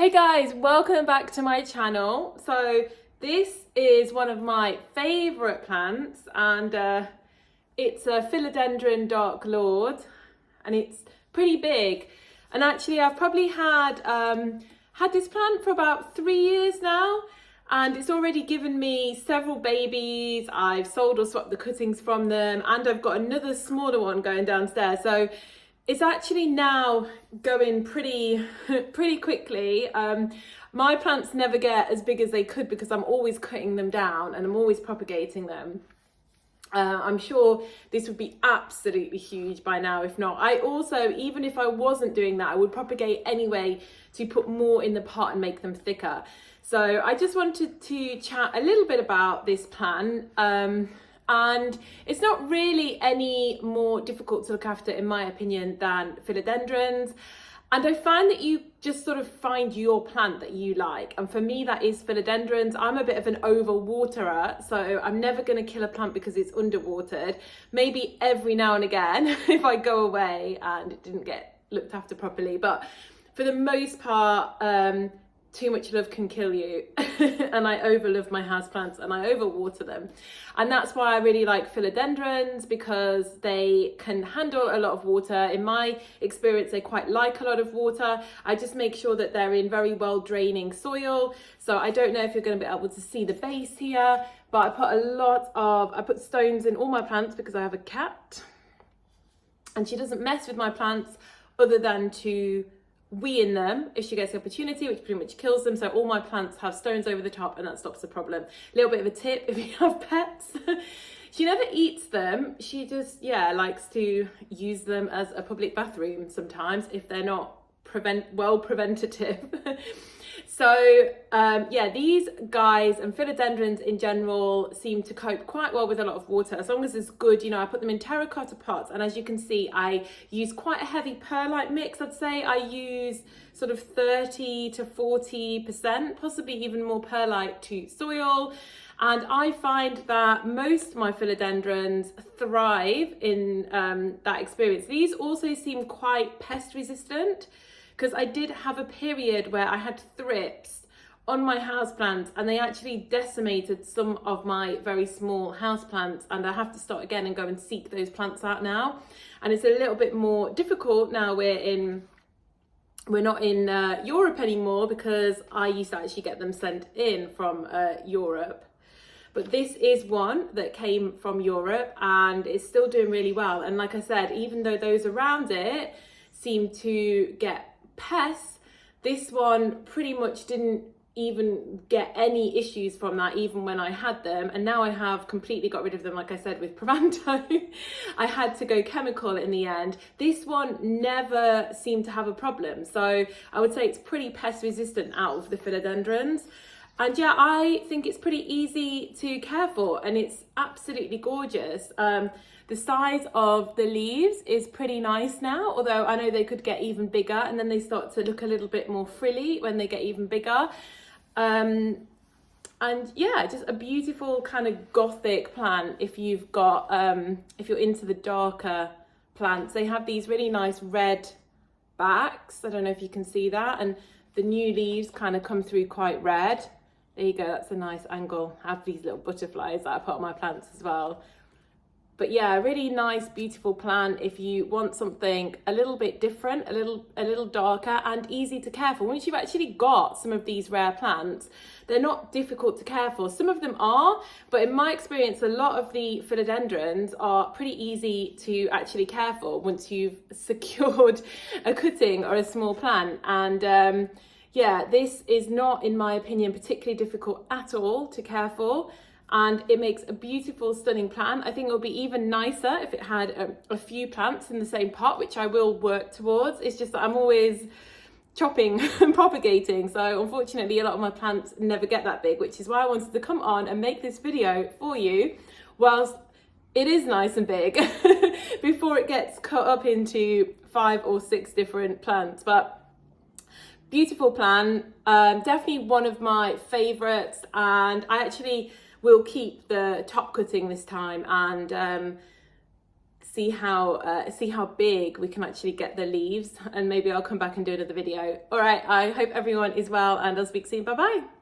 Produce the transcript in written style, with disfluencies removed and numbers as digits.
Hey guys, welcome back to my channel. So this is one of my favorite plants, and it's a Philodendron Dark Lord, and it's pretty big. And actually I've probably had this plant for about 3 years now, and it's already given me several babies. I've sold or swapped the cuttings from them, and I've got another smaller one going downstairs. So it's actually now going pretty quickly. My plants never get as big as they could because I'm always cutting them down and I'm always propagating them. I'm sure this would be absolutely huge by now. If not, I also, even if I wasn't doing that, I would propagate anyway to put more in the pot and make them thicker. So I just wanted to chat a little bit about this plant. And it's not really any more difficult to look after, in my opinion, than philodendrons. And I find that you just sort of find your plant that you like. And for me, that is philodendrons. I'm a bit of an overwaterer, so I'm never going to kill a plant because it's underwatered. Maybe every now and again if I go away and it didn't get looked after properly. But for the most part, too much love can kill you. And I overlove my houseplants and I overwater them. And that's why I really like philodendrons, because they can handle a lot of water. In my experience, they quite like a lot of water. I just make sure that they're in very well draining soil. So I don't know if you're going to be able to see the base here, but I put stones in all my plants because I have a cat and she doesn't mess with my plants other than to wee in them if she gets the opportunity, which pretty much kills them. So all my plants have stones over the top and that stops the problem. A little bit of a tip if you have pets. She never eats them. She just, likes to use them as a public bathroom sometimes if they're not preventative. So these guys and philodendrons in general seem to cope quite well with a lot of water, as long as it's good. I put them in terracotta pots, and as you can see, I use quite a heavy perlite mix. I'd say I use sort of 30 to 40%, possibly even more perlite to soil. And I find that most of my philodendrons thrive in that experience. These also seem quite pest resistant, because I did have a period where I had thrips on my houseplants and they actually decimated some of my very small houseplants, and I have to start again and go and seek those plants out now. And it's a little bit more difficult now we're not in Europe anymore, because I used to actually get them sent in from Europe. But this is one that came from Europe and it's still doing really well. And like I said, even though those around it seem to get pests, this one pretty much didn't even get any issues from that, even when I had them. And now I have completely got rid of them, like I said, with Provanto. I had to go chemical in the end. This one never seemed to have a problem, so I would say it's pretty pest resistant out of the philodendrons. And yeah, I think it's pretty easy to care for and it's absolutely gorgeous. The size of the leaves is pretty nice now, although I know they could get even bigger, and then they start to look a little bit more frilly when they get even bigger. And yeah, just a beautiful kind of gothic plant if you've got, if you're into the darker plants. They have these really nice red backs. I don't know if you can see that. And the new leaves kind of come through quite red. There you go, that's a nice angle. I have these little butterflies that I put on my plants as well. But yeah, a really nice, beautiful plant if you want something a little bit different, a little darker and easy to care for. Once you've actually got some of these rare plants, they're not difficult to care for. Some of them are, but in my experience, a lot of the philodendrons are pretty easy to actually care for once you've secured a cutting or a small plant. And yeah, this is not, in my opinion, particularly difficult at all to care for. And it makes a beautiful, stunning plant. I think it would be even nicer if it had a few plants in the same pot, which I will work towards. It's just that I'm always chopping and propagating. So unfortunately, a lot of my plants never get that big, which is why I wanted to come on and make this video for you whilst it is nice and big before it gets cut up into 5 or 6 different plants. But beautiful plant, definitely one of my favorites, and I actually will keep the top cutting this time and see how big we can actually get the leaves, and maybe I'll come back and do another video. All right, I hope everyone is well, and I'll speak soon. Bye bye.